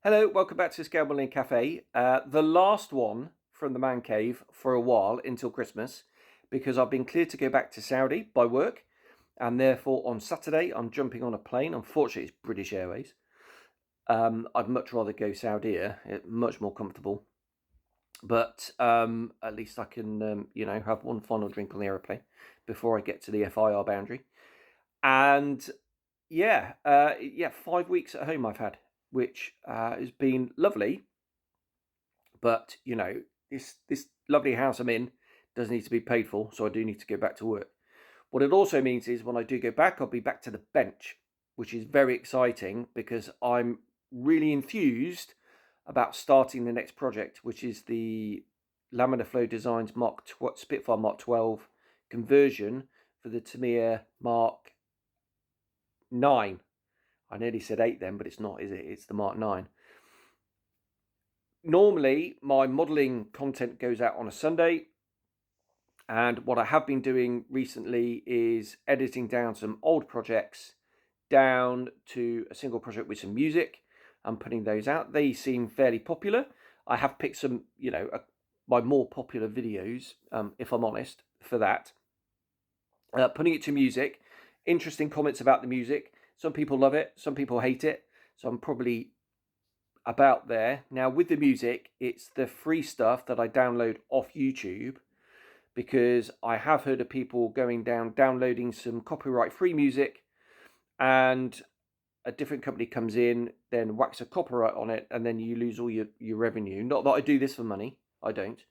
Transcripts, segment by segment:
Hello, welcome back to Scale Modelling Cafe. The last one from the man cave for a while until Christmas, because I've been cleared to go back to Saudi by work, and therefore on Saturday I'm jumping on a plane. Unfortunately, it's British Airways. I'd much rather go Saudi Air; it's much more comfortable. But at least I can, have one final drink on the aeroplane before I get to the FIR boundary. And yeah, 5 weeks at home I've had, which has been lovely. But this lovely house I'm in does need to be paid for, so I do need to go back to work. What it also means is when I do go back, I'll be back to the bench, which is very exciting because I'm really enthused about starting the next project, which is the Laminar Flow Designs Spitfire Mark 12 conversion for the Tamiya Mark 9. I nearly said 8 then, but it's not, is it? It's the Mark 9. Normally, my modelling content goes out on a Sunday. And what I have been doing recently is editing down some old projects down to a single project with some music and putting those out. They seem fairly popular. I have picked some, my more popular videos, if I'm honest, for that. Putting it to music. Interesting comments about the music. Some people love it, some people hate it. So I'm probably about there. Now with the music, it's the free stuff that I download off YouTube, because I have heard of people downloading some copyright free music, and a different company comes in, then whacks a copyright on it, and then you lose all your revenue. Not that I do this for money, I don't.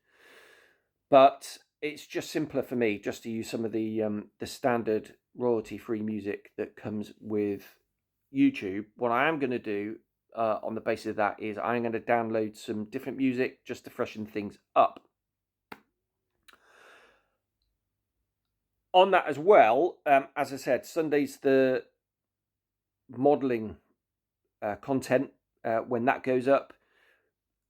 But it's just simpler for me just to use some of the standard royalty free music that comes with YouTube. What I am going to do on the basis of that is I'm going to download some different music just to freshen things up. On that as well, as I said, Sunday's the modelling content when that goes up.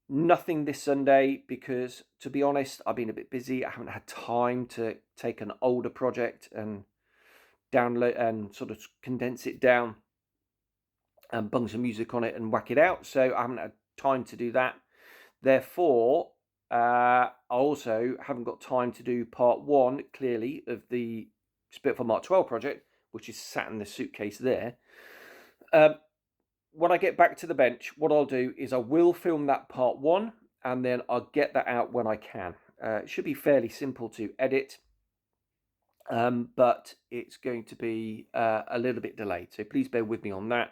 Nothing this Sunday because, to be honest, I've been a bit busy. I haven't had time to take an older project and download and sort of condense it down and bung some music on it and whack it out. So I haven't had time to do that. Therefore, I also haven't got time to do part one, clearly, of the Spitfire Mark 12 project, which is sat in the suitcase there. When I get back to the bench, what I'll do is I will film that part one, and then I'll get that out when I can. It should be fairly simple to edit, but it's going to be a little bit delayed. So please bear with me on that.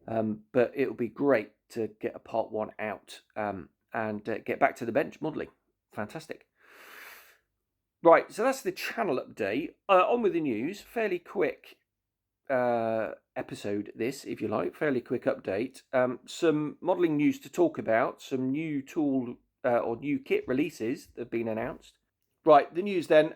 But it'll be great to get a part one out and get back to the bench modelling. Fantastic. Right, so that's the channel update. On with the news. Fairly quick episode this, if you like. Fairly quick update. Some modelling news to talk about. Some new tool or new kit releases that have been announced. Right, the news then.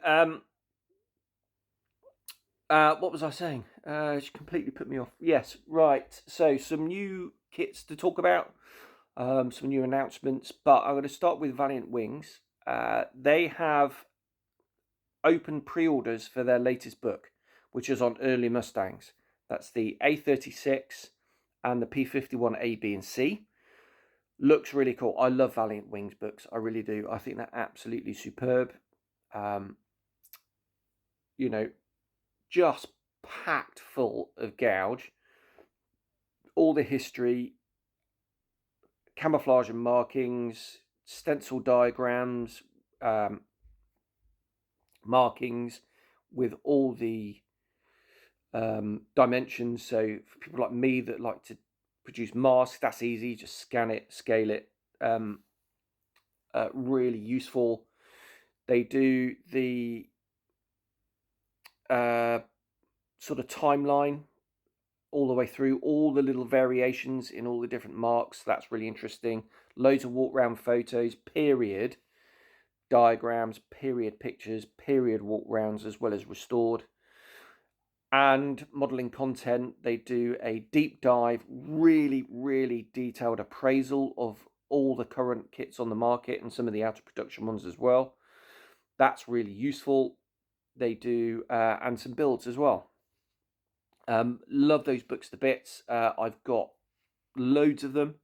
What was I saying? She completely put me off. Yes, right. So some new kits to talk about. Some new announcements, but I'm going to start with Valiant Wings. They have open pre-orders for their latest book, which is on early Mustangs. That's the A36 and the P51 A, B, and C. Looks really cool. I love Valiant Wings books. I really do. I think they're absolutely superb. Just packed full of gouge. All the history, camouflage and markings, stencil diagrams, markings with all the dimensions. So for people like me that like to produce masks, that's easy. Just scan it, scale it. Really useful. They do the sort of timeline all the way through, all the little variations in all the different marks. That's really interesting. Loads of walk round photos, period diagrams, period pictures, period walk rounds, as well as restored. And modelling content, they do a deep dive, really, really detailed appraisal of all the current kits on the market and some of the out of production ones as well. That's really useful. They do, and some builds as well. Love those books to bits. I've got loads of them.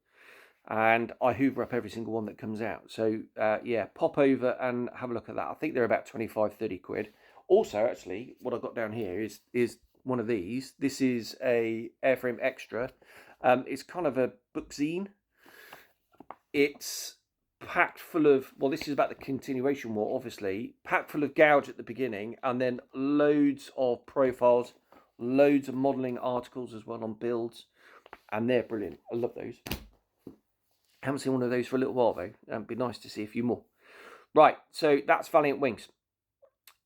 and I hoover up every single one that comes out. So yeah, pop over and have a look at that. I think they're about 25-30 quid. Also, actually, what I've got down here is one of these. This is a Airframe Extra. It's kind of a book zine. It's packed full of, well, this is about the continuation war, obviously, packed full of gouge at the beginning, and then loads of profiles, loads of modelling articles as well on builds, and they're brilliant. I love those. Haven't seen one of those for a little while though. It'd be nice to see a few more. Right, so that's Valiant Wings.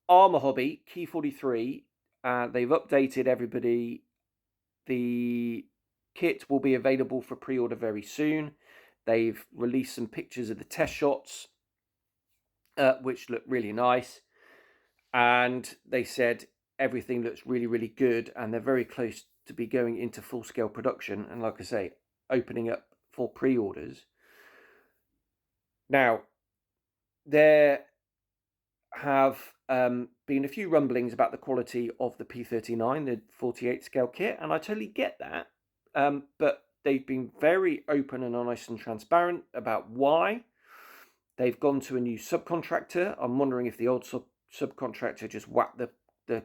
Armour Hobby, Key 43, they've updated everybody. The kit will be available for pre-order very soon. They've released some pictures of the test shots, which look really nice. And they said everything looks really, really good. And they're very close to be going into full-scale production. And like I say, opening up for pre-orders. Now, there have been a few rumblings about the quality of the P39, the 48 scale kit. And I totally get that. But they've been very open and honest and transparent about why. They've gone to a new subcontractor. I'm wondering if the old subcontractor just whacked the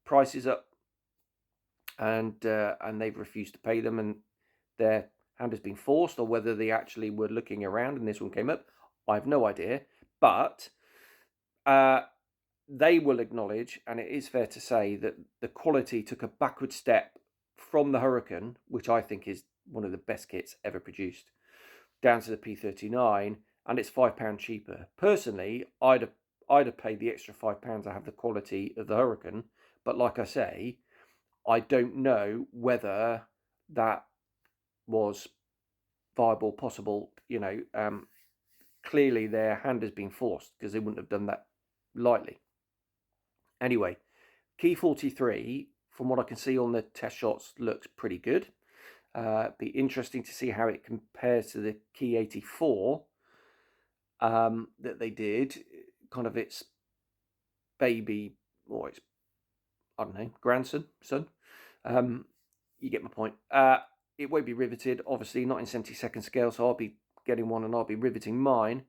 prices up and they've refused to pay them and their hand has been forced, or whether they actually were looking around and this one came up. I have no idea. But they will acknowledge, and it is fair to say, that the quality took a backward step from the Hurricane, which I think is one of the best kits ever produced, down to the P39, and it's £5 cheaper. Personally, I'd have paid the extra £5 to have the quality of the Hurricane, but like I say, I don't know whether that was viable, possible. Clearly their hand has been forced because they wouldn't have done that lightly. Anyway, Key 43, from what I can see on the test shots, looks pretty good. Be interesting to see how it compares to the Key 84 that they did. Kind of its baby, or its, I don't know, grandson, son. You get my point. It won't be riveted, obviously, not in 72nd scale, so I'll be getting one and I'll be riveting mine.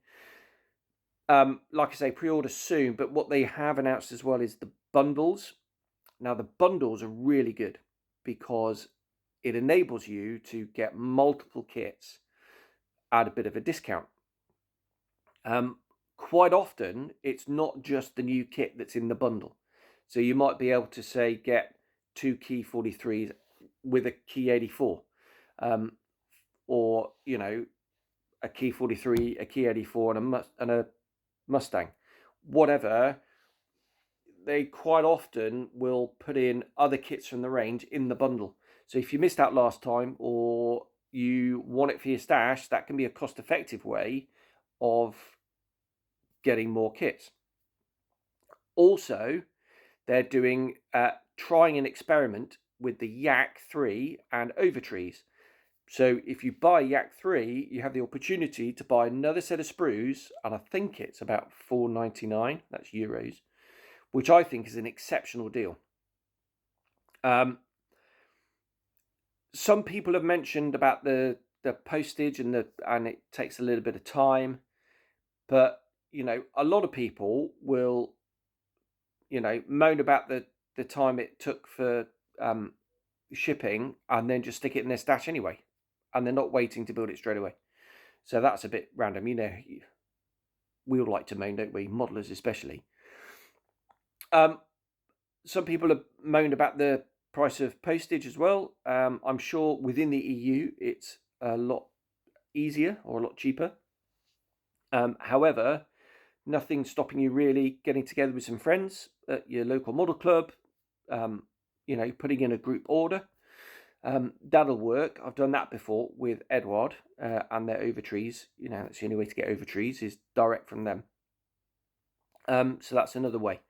Like I say, pre-order soon, but what they have announced as well is the bundles. Now, the bundles are really good because it enables you to get multiple kits at a bit of a discount. Quite often, it's not just the new kit that's in the bundle. So you might be able to, say, get 2 Key 43s with a Key 84. Or, a Key 43, a Key 84 and a Mustang. Whatever. They quite often will put in other kits from the range in the bundle. So if you missed out last time or you want it for your stash, that can be a cost-effective way of getting more kits. Also, they're doing trying an experiment with the Yak 3 and Overtrees. So if you buy Yak 3, you have the opportunity to buy another set of sprues, and I think it's about €4.99, that's euros, which I think is an exceptional deal. Some people have mentioned about the postage and it takes a little bit of time, but a lot of people will moan about the time it took for shipping and then just stick it in their stash anyway, and they're not waiting to build it straight away. So that's a bit random. We all like to moan, don't we? Modelers especially. Some people have moaned about the price of postage as well. I'm sure within the EU it's a lot easier or a lot cheaper. However, nothing's stopping you really getting together with some friends at your local model club, putting in a group order. That'll work. I've done that before with Edward and their Overtrees. That's the only way to get Overtrees is direct from them. So that's another way.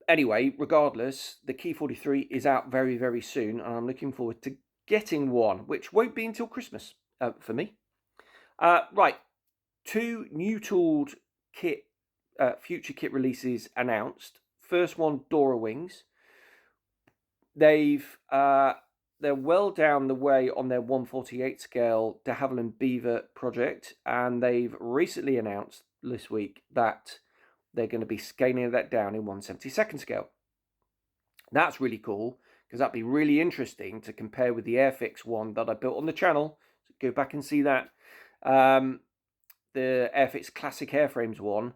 Anyway, regardless, the Key 43 is out very, very soon, and I'm looking forward to getting one, which won't be until Christmas for me. Right, 2 new tooled kit, future kit releases announced. First one, Dora Wings. They've they're well down the way on their 1/48 scale de Havilland Beaver project, and they've recently announced this week that they're going to be scaling that down in 1/72 scale. That's really cool, because that'd be really interesting to compare with the Airfix one that I built on the channel. So go back and see that. The Airfix Classic Airframes one,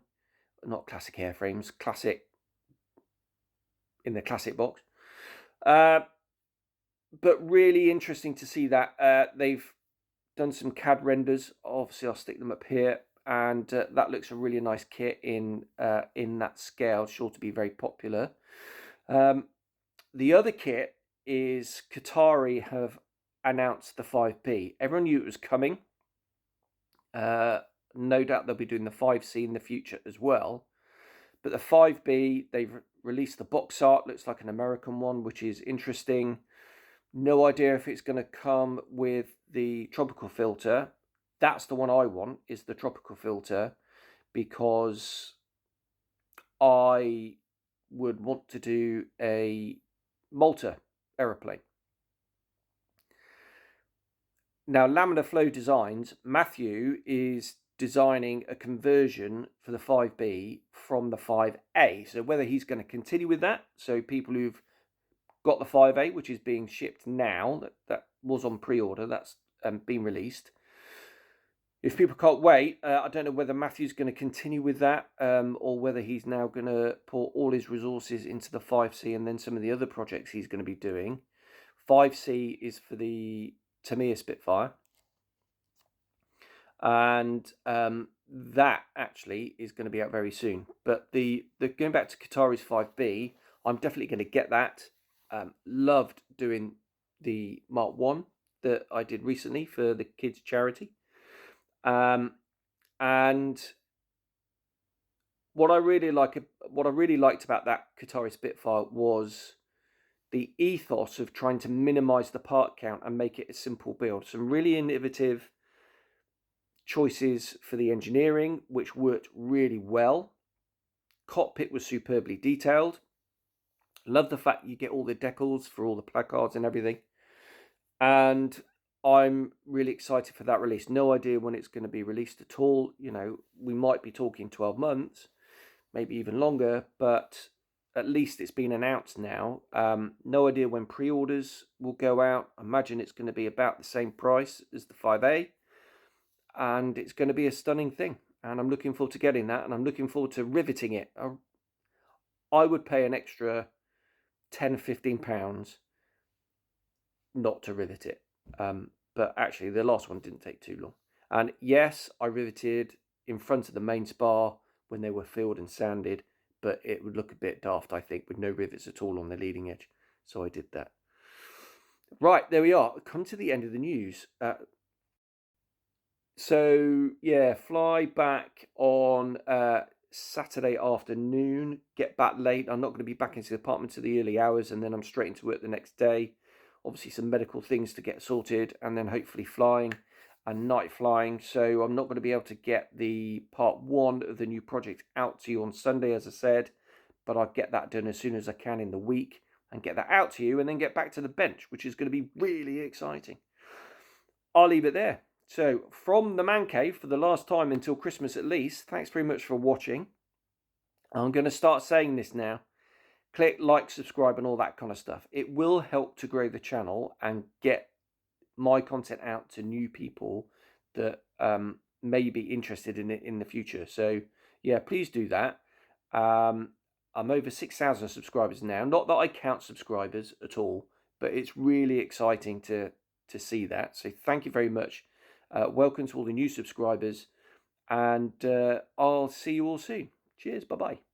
not Classic Airframes, Classic in the Classic box. But really interesting to see that. They've done some CAD renders. Obviously, I'll stick them up here, and that looks a really nice kit in that scale. Sure to be very popular. The other kit is Qatar have announced the 5B. Everyone knew it was coming. No doubt they'll be doing the 5C in the future as well. But the 5B, they've released the box art. Looks like an American one, which is interesting. No idea if it's going to come with the tropical filter. That's the one I want, is the tropical filter, because I would want to do a Malta aeroplane. Now, Laminar Flow Designs, Matthew is designing a conversion for the 5B from the 5A. So whether he's going to continue with that, so people who've got the 5A, which is being shipped now, that was on pre-order, that's been released. If people can't wait, I don't know whether Matthew's going to continue with that, or whether he's now going to pour all his resources into the 5C and then some of the other projects he's going to be doing. 5C is for the Tamiya Spitfire, and that actually is going to be out very soon. But the going back to Qatari's 5B, I'm definitely going to get that. Loved doing the Mark 1 that I did recently for the kids charity. And what I really liked about that Qatari Spitfire was the ethos of trying to minimize the part count and make it a simple build. Some really innovative choices for the engineering, which worked really well. Cockpit was superbly detailed. Love the fact you get all the decals for all the placards and everything. And I'm really excited for that release. No idea when it's going to be released at all. You know, we might be talking 12 months, maybe even longer, but at least it's been announced now. No idea when pre-orders will go out. I imagine it's going to be about the same price as the 5A. And it's going to be a stunning thing. And I'm looking forward to getting that. And I'm looking forward to riveting it. I would pay an extra £10-15 not to rivet it. But actually, the last one didn't take too long. And yes, I riveted in front of the main spar when they were filled and sanded, but it would look a bit daft, I think, with no rivets at all on the leading edge. So I did that. Right, there we are. Come to the end of the news. So yeah, fly back on Saturday afternoon, get back late. I'm not going to be back into the apartment till the early hours, and then I'm straight into work the next day. Obviously some medical things to get sorted, and then hopefully flying and night flying. So I'm not going to be able to get the part 1 of the new project out to you on Sunday, as I said, but I'll get that done as soon as I can in the week and get that out to you, and then get back to the bench, which is going to be really exciting. I'll leave it there. So from the man cave for the last time until Christmas at least, thanks very much for watching. I'm going to start saying this now. Click like, subscribe and all that kind of stuff. It will help to grow the channel and get my content out to new people that may be interested in it in the future. So yeah, please do that. I'm over 6,000 subscribers now. Not that I count subscribers at all, but it's really exciting to see that. So thank you very much. Welcome to all the new subscribers, and I'll see you all soon. Cheers. Bye-bye.